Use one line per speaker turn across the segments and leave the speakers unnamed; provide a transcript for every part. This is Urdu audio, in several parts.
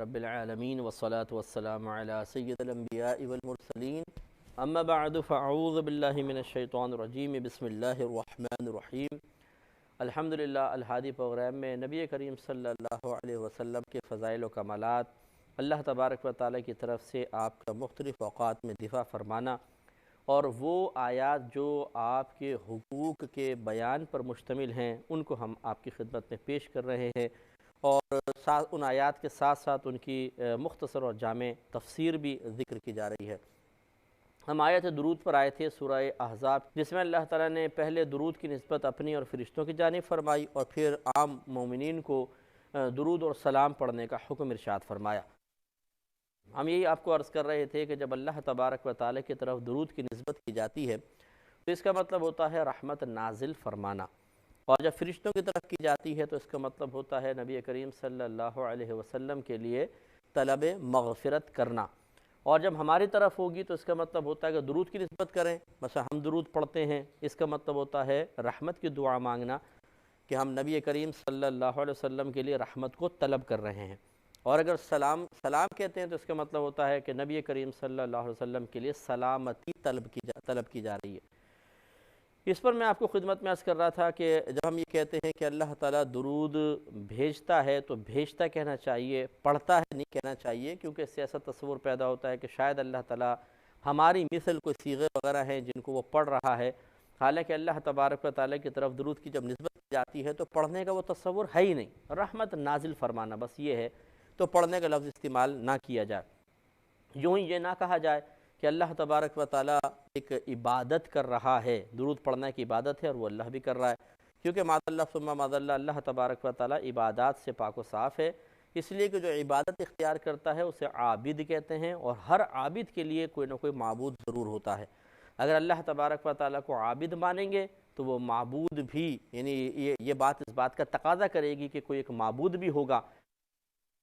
رب العالمین والصلاة والسلام علی سید الانبیاء والمرسلین اما بعد فاعوذ باللہ من الشیطان الرجیم بسم اللہ الرحمن الرحیم۔ الحمدللہ الہادی پروگرام میں نبی کریم صلی اللہ علیہ وسلم کے فضائل و کمالات اللہ تبارک و تعالیٰ کی طرف سے آپ کا مختلف اوقات میں دفاع فرمانا اور وہ آیات جو آپ کے حقوق کے بیان پر مشتمل ہیں ان کو ہم آپ کی خدمت میں پیش کر رہے ہیں، اور ان آیات کے ساتھ ساتھ ان کی مختصر اور جامع تفسیر بھی ذکر کی جا رہی ہے۔ ہم آیت درود پر آئے تھے سورہ احزاب، جس میں اللہ تعالیٰ نے پہلے درود کی نسبت اپنی اور فرشتوں کی جانب فرمائی اور پھر عام مومنین کو درود اور سلام پڑھنے کا حکم ارشاد فرمایا۔ ہم یہی آپ کو عرض کر رہے تھے کہ جب اللہ تبارک و تعالیٰ کی طرف درود کی نسبت کی جاتی ہے تو اس کا مطلب ہوتا ہے رحمت نازل فرمانا، اور جب فرشتوں کی طرف کی جاتی ہے تو اس کا مطلب ہوتا ہے نبی کریم صلی اللہ علیہ وسلم کے لیے طلب مغفرت کرنا، اور جب ہماری طرف ہوگی تو اس کا مطلب ہوتا ہے کہ درود کی نسبت کریں، مثلا ہم درود پڑھتے ہیں، اس کا مطلب ہوتا ہے رحمت کی دعا مانگنا کہ ہم نبی کریم صلی اللہ علیہ وسلم کے لیے رحمت کو طلب کر رہے ہیں، اور اگر سلام کہتے ہیں تو اس کا مطلب ہوتا ہے کہ نبی کریم صلی اللہ علیہ وسلم کے لیے سلامتی طلب کی جا رہی ہے۔ اس پر میں آپ کو خدمت میں عرض کر رہا تھا کہ جب ہم یہ کہتے ہیں کہ اللہ تعالیٰ درود بھیجتا ہے تو بھیجتا کہنا چاہیے، پڑھتا ہے نہیں کہنا چاہیے، کیونکہ اس سے ایسا تصور پیدا ہوتا ہے کہ شاید اللہ تعالیٰ ہماری مثل کوئی صیغے وغیرہ ہیں جن کو وہ پڑھ رہا ہے، حالانکہ اللہ تبارک و تعالیٰ کی طرف درود کی جب نسبت کی جاتی ہے تو پڑھنے کا وہ تصور ہے ہی نہیں، رحمت نازل فرمانا بس یہ ہے، تو پڑھنے کا لفظ استعمال نہ کیا جائے۔ یوں ہی یہ نہ کہا جائے کہ اللہ تبارک و تعالیٰ ایک عبادت کر رہا ہے، درود پڑھنا کی عبادت ہے اور وہ اللہ بھی کر رہا ہے، کیونکہ معاذ اللہ ثم معاذ اللہ اللہ تبارک و تعالیٰ عبادات سے پاک و صاف ہے، اس لیے کہ جو عبادت اختیار کرتا ہے اسے عابد کہتے ہیں، اور ہر عابد کے لیے کوئی نہ کوئی معبود ضرور ہوتا ہے۔ اگر اللہ تبارک و تعالیٰ کو عابد مانیں گے تو وہ معبود بھی، یعنی یہ بات اس بات کا تقاضا کرے گی کہ کوئی ایک معبود بھی ہوگا،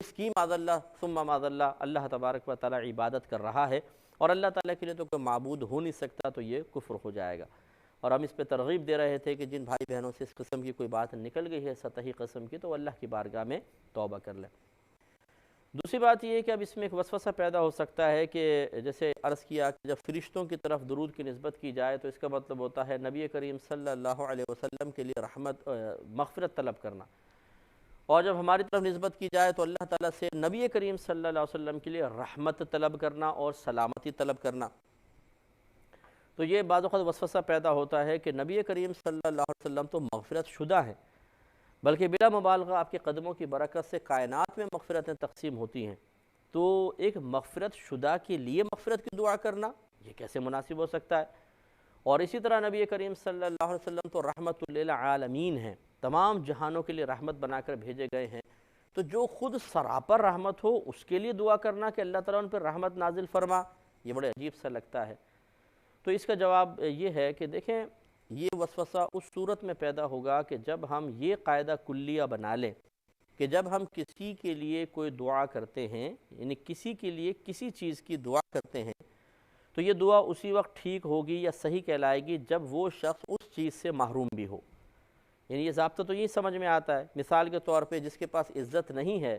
اس کی معاذ اللہ ثم معاذ اللہ اللہ تبارک و تعالیٰ عبادت کر رہا ہے اور اللہ تعالیٰ کے لیے تو کوئی معبود ہو نہیں سکتا، تو یہ کفر ہو جائے گا۔ اور ہم اس پہ ترغیب دے رہے تھے کہ جن بھائی بہنوں سے اس قسم کی کوئی بات نکل گئی ہے سطحی قسم کی، تو وہ اللہ کی بارگاہ میں توبہ کر لیں۔ دوسری بات یہ ہے کہ اب اس میں ایک وسوسہ پیدا ہو سکتا ہے کہ جیسے عرض کیا کہ جب فرشتوں کی طرف درود کی نسبت کی جائے تو اس کا مطلب ہوتا ہے نبی کریم صلی اللہ علیہ وسلم کے لیے مغفرت طلب کرنا، اور جب ہماری طرف نسبت کی جائے تو اللہ تعالیٰ سے نبی کریم صلی اللہ علیہ وسلم کے لیے رحمت طلب کرنا اور سلامتی طلب کرنا۔ تو یہ بعض اوقات وسوسہ پیدا ہوتا ہے کہ نبی کریم صلی اللہ علیہ وسلم تو مغفرت شدہ ہیں، بلکہ بلا مبالغہ آپ کے قدموں کی برکت سے کائنات میں مغفرتیں تقسیم ہوتی ہیں، تو ایک مغفرت شدہ کے لیے مغفرت کی دعا کرنا یہ کیسے مناسب ہو سکتا ہے؟ اور اسی طرح نبی کریم صلی اللہ علیہ وسلم تو رحمت للعالمین ہیں، تمام جہانوں کے لیے رحمت بنا کر بھیجے گئے ہیں، تو جو خود سراپر رحمت ہو اس کے لیے دعا کرنا کہ اللہ تعالیٰ ان پر رحمت نازل فرما، یہ بڑے عجیب سا لگتا ہے۔ تو اس کا جواب یہ ہے کہ دیکھیں یہ وسوسہ اس صورت میں پیدا ہوگا کہ جب ہم یہ قاعدہ کلیہ بنا لیں کہ جب ہم کسی کے لیے کوئی دعا کرتے ہیں، یعنی کسی کے لیے کسی چیز کی دعا کرتے ہیں، تو یہ دعا اسی وقت ٹھیک ہوگی یا صحیح کہلائے گی جب وہ شخص اس چیز سے محروم بھی ہو۔ یعنی یہ ضابطہ تو یہی سمجھ میں آتا ہے، مثال کے طور پہ جس کے پاس عزت نہیں ہے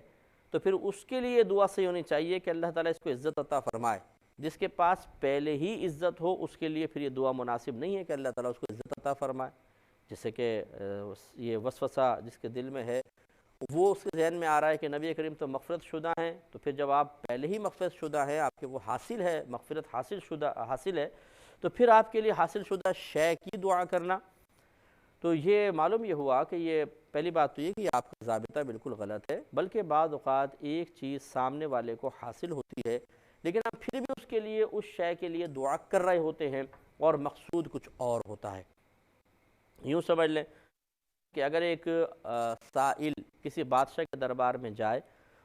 تو پھر اس کے لیے دعا صحیح ہونی چاہیے کہ اللہ تعالیٰ اس کو عزت عطا فرمائے، جس کے پاس پہلے ہی عزت ہو اس کے لیے پھر یہ دعا مناسب نہیں ہے کہ اللہ تعالیٰ اس کو عزت عطا فرمائے، جیسے کہ یہ وسوسہ جس کے دل میں ہے وہ اس کے ذہن میں آ رہا ہے کہ نبی کریم تو مغفرت شدہ ہیں، تو پھر جب آپ پہلے ہی مغفرت شدہ ہیں، آپ کے وہ حاصل ہے، مغفرت حاصل ہے، تو پھر آپ کے لیے حاصل شدہ شے کی دعا کرنا، تو یہ معلوم یہ ہوا کہ یہ پہلی بات تو یہ کہ آپ کا ضابطہ بالکل غلط ہے، بلکہ بعض اوقات ایک چیز سامنے والے کو حاصل ہوتی ہے لیکن ہم پھر بھی اس کے لیے اس شے کے لیے دعا کر رہے ہوتے ہیں اور مقصود کچھ اور ہوتا ہے۔ یوں سمجھ لیں کہ اگر ایک سائل کسی بادشاہ کے دربار میں جائے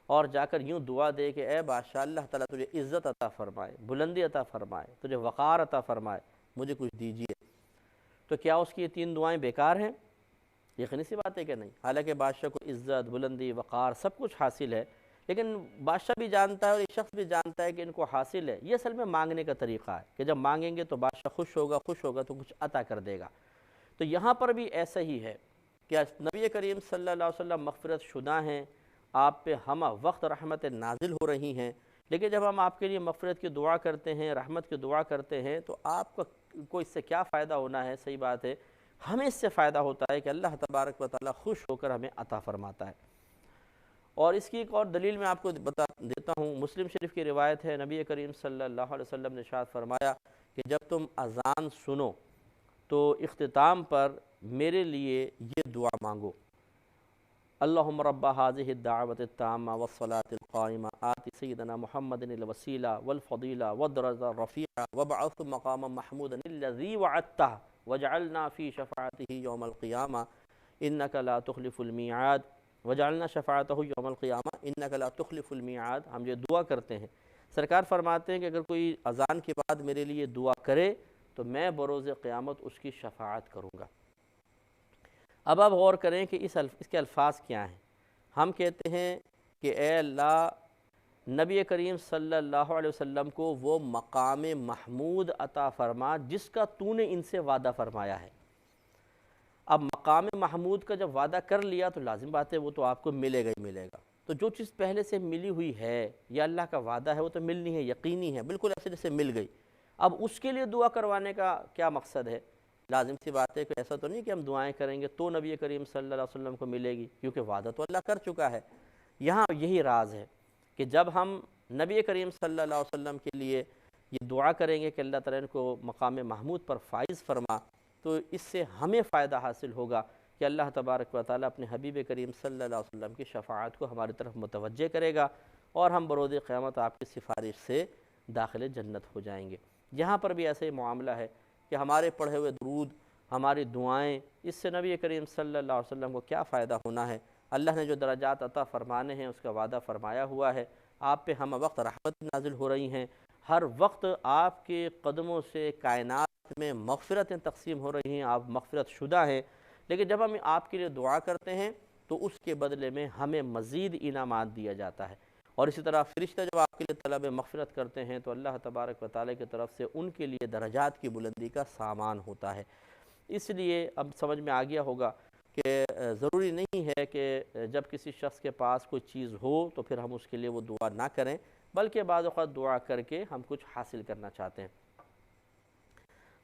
اور جا کر یوں دعا دے کہ اے بادشاہ اللہ تعالیٰ تجھے عزت عطا فرمائے، بلندی عطا فرمائے، تجھے وقار عطا فرمائے، مجھے کچھ دیجیے، تو کیا اس کی یہ تین دعائیں بیکار ہیں؟ یقینی سی بات ہے کہ نہیں، حالانکہ بادشاہ کو عزت، بلندی، وقار سب کچھ حاصل ہے، لیکن بادشاہ بھی جانتا ہے اور یہ شخص بھی جانتا ہے کہ ان کو حاصل ہے، یہ اصل میں مانگنے کا طریقہ ہے کہ جب مانگیں گے تو بادشاہ خوش ہوگا تو کچھ عطا کر دے گا۔ تو یہاں پر بھی ایسا ہی ہے کہ نبی کریم صلی اللہ علیہ وسلم مغفرت شدہ ہیں آپ پہ ہم وقت رحمت نازل ہو رہی ہیں، لیکن جب ہم آپ کے لیے مغفرت کی دعا کرتے ہیں، رحمت کی دعا کرتے ہیں، تو آپ کو اس سے کیا فائدہ ہونا ہے؟ صحیح بات ہے، ہمیں اس سے فائدہ ہوتا ہے کہ اللہ تبارک و تعالیٰ خوش ہو کر ہمیں عطا فرماتا ہے۔ اور اس کی ایک اور دلیل میں آپ کو بتا دیتا ہوں، مسلم شریف کی روایت ہے، نبی کریم صلی اللہ علیہ وسلم نے ارشاد فرمایا کہ جب تم اذان سنو تو اختتام پر میرے لیے یہ دعا مانگو، اللہم رب هذه الدعوة التامة والصلاة القائمة آت سیدنا محمد الوسیلہ والفضیلہ والدرجة الرفیعہ وابعث مقاما محمودا الذی وعدتہ واجعلنا فی شفاعته یوم القیامہ انک لا تخلف المیعاد وجعلنا شفاعته یوم القیامہ انک لا تخلف المیعاد۔ ہم یہ دعا کرتے ہیں، سرکار فرماتے ہیں کہ اگر کوئی اذان کے بعد میرے لیے دعا کرے تو میں بروز قیامت اس کی شفاعت کروں گا۔ اب آپ غور کریں کہ اس کے الفاظ کیا ہیں۔ ہم کہتے ہیں کہ اے اللہ، نبی کریم صلی اللہ علیہ وسلم کو وہ مقام محمود عطا فرما جس کا تو نے ان سے وعدہ فرمایا ہے۔ اب مقام محمود کا جب وعدہ کر لیا تو لازم بات ہے وہ تو آپ کو ملے گا ہی ملے گا۔ تو جو چیز پہلے سے ملی ہوئی ہے یا اللہ کا وعدہ ہے وہ تو ملنی ہے، یقینی ہے، بالکل ایسے جیسے مل گئی۔ اب اس کے لیے دعا کروانے کا کیا مقصد ہے؟ لازم سی بات ہے کہ ایسا تو نہیں کہ ہم دعائیں کریں گے تو نبی کریم صلی اللہ علیہ وسلم کو ملے گی، کیونکہ وعدہ تو اللہ کر چکا ہے۔ یہاں یہی راز ہے کہ جب ہم نبی کریم صلی اللہ علیہ وسلم کے لیے یہ دعا کریں گے کہ اللہ تعالیٰ ان کو مقام محمود پر فائز فرما، تو اس سے ہمیں فائدہ حاصل ہوگا کہ اللہ تبارک و تعالیٰ اپنے حبیب کریم صلی اللہ علیہ وسلم کی شفاعت کو ہماری طرف متوجہ کرے گا اور ہم بروز قیامت آپ کی سفارش سے داخل جنت ہو جائیں گے۔ یہاں پر بھی ایسے ہی معاملہ ہے کہ ہمارے پڑھے ہوئے درود، ہماری دعائیں، اس سے نبی کریم صلی اللہ علیہ وسلم کو کیا فائدہ ہونا ہے؟ اللہ نے جو درجات عطا فرمانے ہیں اس کا وعدہ فرمایا ہوا ہے۔ آپ پہ ہم وقت رحمت نازل ہو رہی ہیں، ہر وقت آپ کے قدموں سے کائنات میں مغفرتیں تقسیم ہو رہی ہیں، آپ مغفرت شدہ ہیں، لیکن جب ہم آپ کے لیے دعا کرتے ہیں تو اس کے بدلے میں ہمیں مزید انعامات دیا جاتا ہے۔ اور اسی طرح فرشتہ جب آپ کے لیے طلب مغفرت کرتے ہیں تو اللہ تبارک و تعالیٰ کی طرف سے ان کے لیے درجات کی بلندی کا سامان ہوتا ہے۔ اس لیے اب سمجھ میں آ گیا ہوگا کہ ضروری نہیں ہے کہ جب کسی شخص کے پاس کوئی چیز ہو تو پھر ہم اس کے لیے وہ دعا نہ کریں، بلکہ بعض اوقات دعا کر کے ہم کچھ حاصل کرنا چاہتے ہیں۔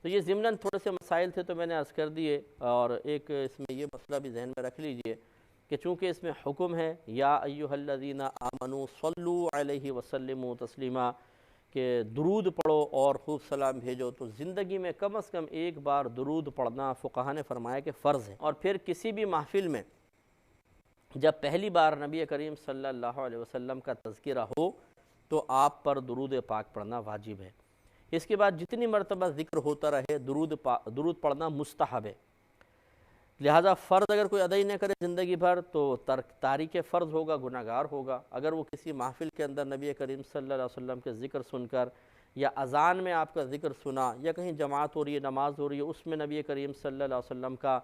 تو یہ ضمناً تھوڑے سے مسائل تھے تو میں نے عرض کر دیے، اور ایک اس میں یہ مسئلہ بھی ذہن میں رکھ لیجئے کہ چونکہ اس میں حکم ہے یا ایھا الذین آمنوا صلوا علیہ وسلموا تسلیما، کہ درود پڑھو اور خوب سلام بھیجو، تو زندگی میں کم از کم ایک بار درود پڑھنا فقہا نے فرمایا کہ فرض ہے۔ اور پھر کسی بھی محفل میں جب پہلی بار نبی کریم صلی اللہ علیہ وسلم کا تذکرہ ہو تو آپ پر درود پاک پڑھنا واجب ہے۔ اس کے بعد جتنی مرتبہ ذکر ہوتا رہے درود پڑھنا مستحب ہے، لہذا فرض اگر کوئی ادا ہی نہ کرے زندگی بھر تو تارک فرض ہوگا، گناہگار ہوگا۔ اگر وہ کسی محفل کے اندر نبی کریم صلی اللہ علیہ وسلم کے ذکر سن کر یا اذان میں آپ کا ذکر سنا یا کہیں جماعت ہو رہی ہے، نماز ہو رہی ہے، اس میں نبی کریم صلی اللہ علیہ وسلم کا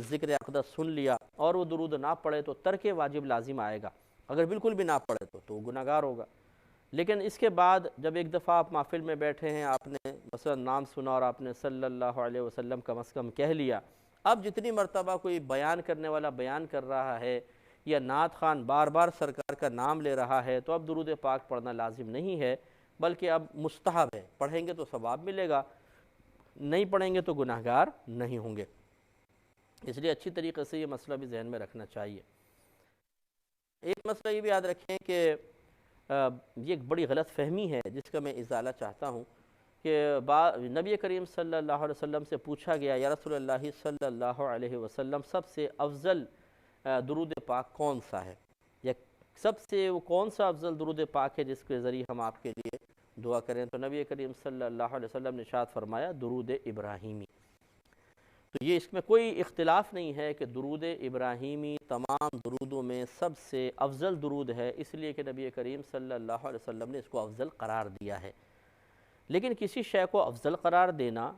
ذکر اقدس سن لیا اور وہ درود نہ پڑھے تو ترک واجب لازم آئے گا، اگر بالکل بھی نہ پڑھے تو گناہگار ہوگا۔ لیکن اس کے بعد جب ایک دفعہ آپ محفل میں بیٹھے ہیں، آپ نے مثلا نام سنا اور آپ نے صلی اللہ علیہ وسلم کم از کم کہہ لیا، اب جتنی مرتبہ کوئی بیان کرنے والا بیان کر رہا ہے یا نعت خوان بار بار سرکار کا نام لے رہا ہے تو اب درود پاک پڑھنا لازم نہیں ہے، بلکہ اب مستحب ہے۔ پڑھیں گے تو ثواب ملے گا، نہیں پڑھیں گے تو گناہگار نہیں ہوں گے۔ اس لیے اچھی طریقے سے یہ مسئلہ بھی ذہن میں رکھنا چاہیے۔ ایک مسئلہ یہ بھی یاد رکھیں کہ یہ ایک بڑی غلط فہمی ہے جس کا میں ازالہ چاہتا ہوں کہ نبی کریم صلی اللہ علیہ وسلم سے پوچھا گیا یا رسول اللہ صلی اللہ علیہ وسلم سب سے افضل درود پاک کون سا ہے، یا سب سے وہ کون سا افضل درود پاک ہے جس کے ذریعے ہم آپ کے لیے دعا کریں؟ تو نبی کریم صلی اللہ علیہ وسلم نے ارشاد فرمایا درود ابراہیمی۔ تو یہ اس میں کوئی اختلاف نہیں ہے کہ درود ابراہیمی تمام درودوں میں سب سے افضل درود ہے، اس لیے کہ نبی کریم صلی اللہ علیہ وسلم نے اس کو افضل قرار دیا ہے۔ لیکن کسی شے کو افضل قرار دینا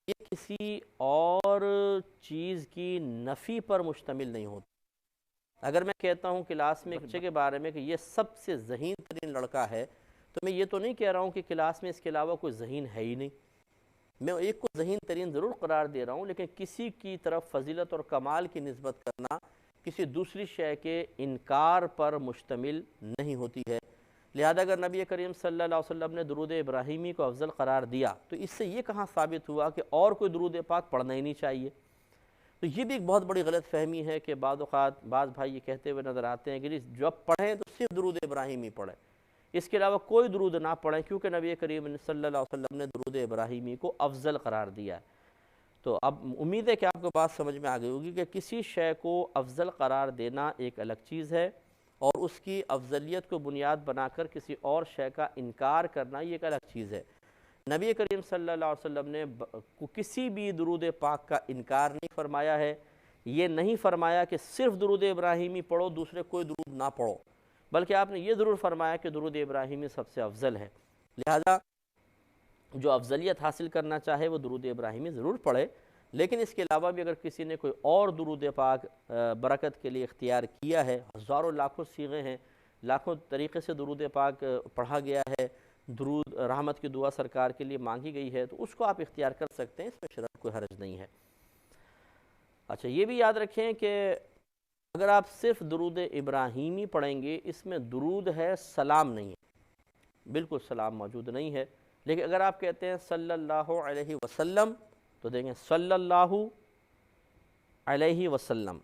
یہ کسی اور چیز کی نفی پر مشتمل نہیں ہوتا۔ اگر میں کہتا ہوں کلاس میں ایک بچے کے بارے میں کہ یہ سب سے ذہین ترین لڑکا ہے، تو میں یہ تو نہیں کہہ رہا ہوں کہ کلاس میں اس کے علاوہ کوئی ذہین ہے ہی نہیں۔ میں ایک کو ذہین ترین ضرور قرار دے رہا ہوں، لیکن کسی کی طرف فضیلت اور کمال کی نسبت کرنا کسی دوسری شے کے انکار پر مشتمل نہیں ہوتی ہے۔ لہذا اگر نبی کریم صلی اللہ علیہ وسلم نے درود ابراہیمی کو افضل قرار دیا تو اس سے یہ کہاں ثابت ہوا کہ اور کوئی درود پاک پڑھنا ہی نہیں چاہیے؟ تو یہ بھی ایک بہت بڑی غلط فہمی ہے کہ بعض اوقات بعض بھائی یہ کہتے ہوئے نظر آتے ہیں کہ جب پڑھیں تو صرف درود ابراہیمی پڑھیں، اس کے علاوہ کوئی درود نہ پڑھیں، کیونکہ نبی کریم صلی اللہ علیہ وسلم نے درود ابراہیمی کو افضل قرار دیا ہے۔ تو اب امید ہے کہ آپ کو بات سمجھ میں آ گئی ہوگی کہ کسی شے کو افضل قرار دینا ایک الگ چیز ہے، اور اس کی افضلیت کو بنیاد بنا کر کسی اور شے کا انکار کرنا یہ ایک الگ چیز ہے۔ نبی کریم صلی اللہ علیہ وسلم نے کسی بھی درود پاک کا انکار نہیں فرمایا ہے، یہ نہیں فرمایا کہ صرف درود ابراہیمی پڑھو، دوسرے کوئی درود نہ پڑھو، بلکہ آپ نے یہ ضرور فرمایا کہ درود ابراہیمی سب سے افضل ہے۔ لہذا جو افضلیت حاصل کرنا چاہے وہ درود ابراہیمی ضرور پڑھے، لیکن اس کے علاوہ بھی اگر کسی نے کوئی اور درود پاک برکت کے لیے اختیار کیا ہے، ہزاروں لاکھوں صیغے ہیں، لاکھوں طریقے سے درود پاک پڑھا گیا ہے، درود رحمت کی دعا سرکار کے لیے مانگی گئی ہے، تو اس کو آپ اختیار کر سکتے ہیں، اس میں شرعاً کوئی حرج نہیں ہے۔ اچھا، یہ بھی یاد رکھیں کہ اگر آپ صرف درود ابراہیمی پڑھیں گے، اس میں درود ہے، سلام نہیں ہے، بالکل سلام موجود نہیں ہے۔ لیکن اگر آپ کہتے ہیں صلی اللہ علیہ وسلم تو دیکھیں صلی اللہ علیہ وسلم،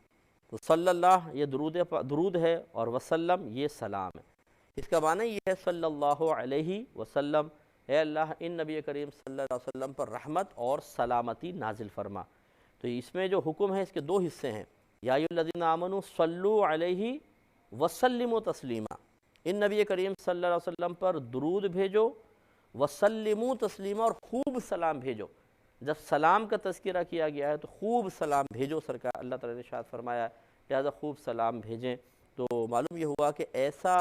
تو صلی اللہ یہ درود ہے، اور وسلم یہ سلام ہے۔ اس کا معنی یہ ہے صلی اللہ علیہ وسلم، اے اللہ ان نبی کریم صلی اللہ علیہ وسلم پر رحمت اور سلامتی نازل فرما۔ تو اس میں جو حکم ہے اس کے دو حصے ہیں، یا ایھا الذین آمنوا صلوا علیہ وسلموا تسلیما، ان نبی کریم صلی اللہ علیہ وسلم پر درود بھیجو، وسلموا تسلیما، اور خوب سلام بھیجو۔ جب سلام کا تذکرہ کیا گیا ہے تو خوب سلام بھیجو، سرکار اللہ تعالیٰ نے ارشاد فرمایا لہذا خوب سلام بھیجیں۔ تو معلوم یہ ہوا کہ ایسا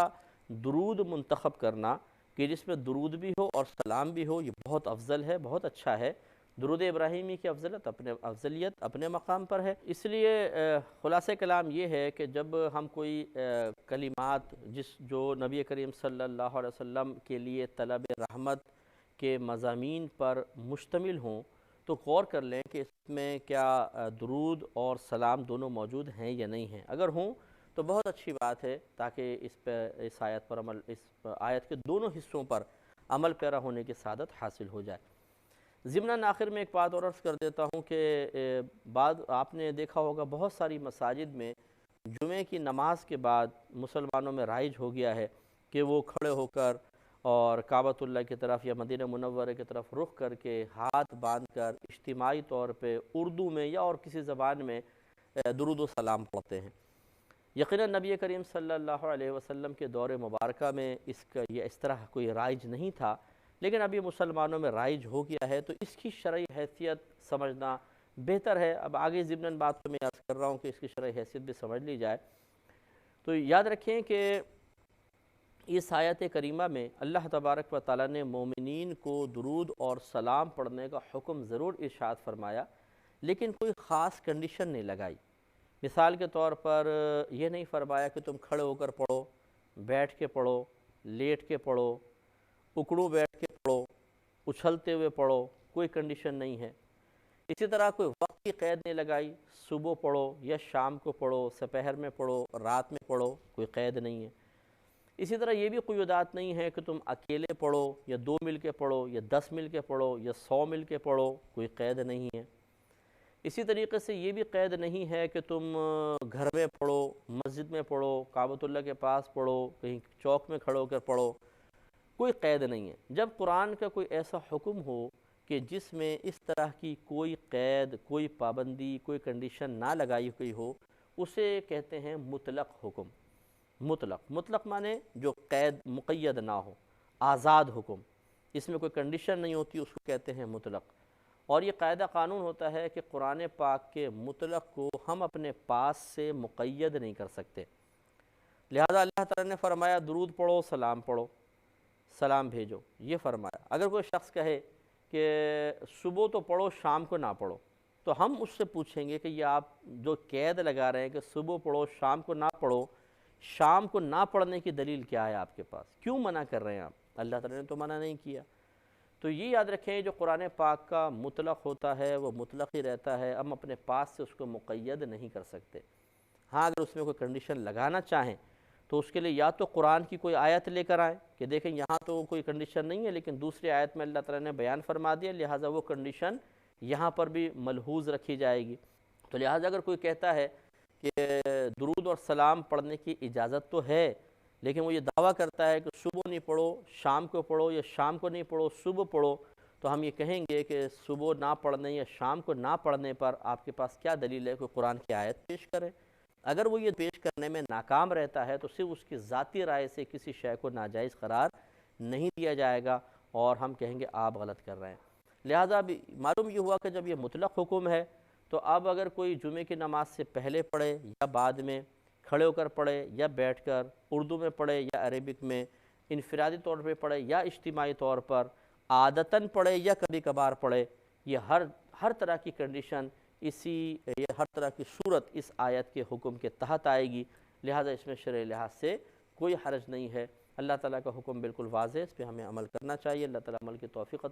درود منتخب کرنا کہ جس میں درود بھی ہو اور سلام بھی ہو، یہ بہت افضل ہے، بہت اچھا ہے۔ درود ابراہیمی کی افضلیت اپنے مقام پر ہے۔ اس لیے خلاصہ کلام یہ ہے کہ جب ہم کوئی کلمات جو نبی کریم صلی اللہ علیہ وسلم کے لیے طلب رحمت کے مضامین پر مشتمل ہوں تو غور کر لیں کہ اس میں کیا درود اور سلام دونوں موجود ہیں یا نہیں ہیں۔ اگر ہوں تو بہت اچھی بات ہے، تاکہ اس آیت پر اس آیت کے دونوں حصوں پر عمل پیرا ہونے کی سعادت حاصل ہو جائے۔ ضمناً آخر میں ایک بات اور عرض کر دیتا ہوں کہ بعد آپ نے دیکھا ہوگا بہت ساری مساجد میں جمعے کی نماز کے بعد مسلمانوں میں رائج ہو گیا ہے کہ وہ کھڑے ہو کر اور کعبۃ اللہ کی طرف یا مدینہ منورہ کی طرف رخ کر کے ہاتھ باندھ کر اجتماعی طور پہ اردو میں یا اور کسی زبان میں درود و سلام پڑھتے ہیں۔ یقیناً نبی کریم صلی اللہ علیہ وسلم کے دور مبارکہ میں اس طرح کوئی رائج نہیں تھا، لیکن ابھی مسلمانوں میں رائج ہو گیا ہے، تو اس کی شرعی حیثیت سمجھنا بہتر ہے۔ اب آگے ضمناً بات کو میں عرض کر رہا ہوں کہ اس کی شرعی حیثیت بھی سمجھ لی جائے۔ تو یاد رکھیں کہ اس آیت کریمہ میں اللہ تبارک و تعالیٰ نے مومنین کو درود اور سلام پڑھنے کا حکم ضرور ارشاد فرمایا، لیکن کوئی خاص کنڈیشن نہیں لگائی۔ مثال کے طور پر یہ نہیں فرمایا کہ تم کھڑے ہو کر پڑھو، بیٹھ کے پڑھو، لیٹ کے پڑھو، اکڑو بیٹھ کے پڑھو، اچھلتے ہوئے پڑھو، کوئی کنڈیشن نہیں ہے۔ اسی طرح کوئی وقت کی قید نہیں لگائی، صبح پڑھو یا شام کو پڑھو، سپہر میں پڑھو، رات میں پڑھو، کوئی قید نہیں ہے۔ اسی طرح یہ بھی قیودات نہیں ہے کہ تم اکیلے پڑھو یا 2 مل کے پڑھو یا 10 مل کے پڑھو یا 100 مل کے پڑھو، کوئی قید نہیں ہے۔ اسی طریقے سے یہ بھی قید نہیں ہے کہ تم گھر میں پڑھو، مسجد میں پڑھو، کعبۃ اللہ کے پاس پڑھو، کہیں چوک میں کھڑے ہو کر پڑھو، کوئی قید نہیں ہے۔ جب قرآن کا کوئی ایسا حکم ہو کہ جس میں اس طرح کی کوئی قید، کوئی پابندی، کوئی کنڈیشن نہ لگائی ہوئی ہو، اسے کہتے ہیں مطلق حکم۔ مطلق معنی جو قید مقید نہ ہو، آزاد حکم، اس میں کوئی کنڈیشن نہیں ہوتی، اس کو کہتے ہیں مطلق۔ اور یہ قاعدہ قانون ہوتا ہے کہ قرآن پاک کے مطلق کو ہم اپنے پاس سے مقید نہیں کر سکتے۔ لہذا اللہ تعالیٰ نے فرمایا درود پڑھو، سلام بھیجو، یہ فرمایا۔ اگر کوئی شخص کہے کہ صبح تو پڑھو شام کو نہ پڑھو، تو ہم اس سے پوچھیں گے کہ یہ آپ جو قید لگا رہے ہیں کہ صبح پڑھو شام کو نہ پڑھو، شام کو نہ پڑھنے کی دلیل کیا ہے آپ کے پاس؟ کیوں منع کر رہے ہیں آپ؟ اللہ تعالیٰ نے تو منع نہیں کیا۔ تو یہ یاد رکھیں جو قرآن پاک کا مطلق ہوتا ہے وہ مطلق ہی رہتا ہے، ہم اپنے پاس سے اس کو مقید نہیں کر سکتے۔ ہاں اگر اس میں کوئی کنڈیشن لگانا چاہیں تو اس کے لیے یا تو قرآن کی کوئی آیت لے کر آئیں کہ دیکھیں یہاں تو کوئی کنڈیشن نہیں ہے لیکن دوسری آیت میں اللہ تعالیٰ نے بیان فرما دیا، لہٰذا وہ کنڈیشن یہاں پر بھی ملحوظ رکھی جائے گی۔ تو لہٰذا اگر کوئی کہتا ہے کہ درود اور سلام پڑھنے کی اجازت تو ہے لیکن وہ یہ دعویٰ کرتا ہے کہ صبح نہیں پڑھو شام کو پڑھو، یا شام کو نہیں پڑھو صبح پڑھو، تو ہم یہ کہیں گے کہ صبح نہ پڑھنے یا شام کو نہ پڑھنے پر آپ کے پاس کیا دلیل ہے؟ کوئی قرآن کی آیت پیش کرے۔ اگر وہ یہ پیش کرنے میں ناکام رہتا ہے تو صرف اس کی ذاتی رائے سے کسی شے کو ناجائز قرار نہیں دیا جائے گا اور ہم کہیں گے آپ غلط کر رہے ہیں۔ لہٰذا اب معلوم یہ ہوا کہ جب یہ مطلق حکم ہے تو اب اگر کوئی جمعے کی نماز سے پہلے پڑھے یا بعد میں، کھڑے ہو کر پڑھے یا بیٹھ کر، اردو میں پڑھے یا عربک میں، انفرادی طور پہ پڑھے یا اجتماعی طور پر، عادتاً پڑھے یا کبھی کبھار پڑھے، یہ ہر طرح کی کنڈیشن یہ ہر طرح کی صورت اس آیت کے حکم کے تحت آئے گی، لہٰذا اس میں شرعی لحاظ سے کوئی حرج نہیں ہے۔ اللہ تعالیٰ کا حکم بالکل واضح ہے، اس پہ ہمیں عمل کرنا چاہیے۔ اللہ تعالیٰ عمل کی توفیق عطا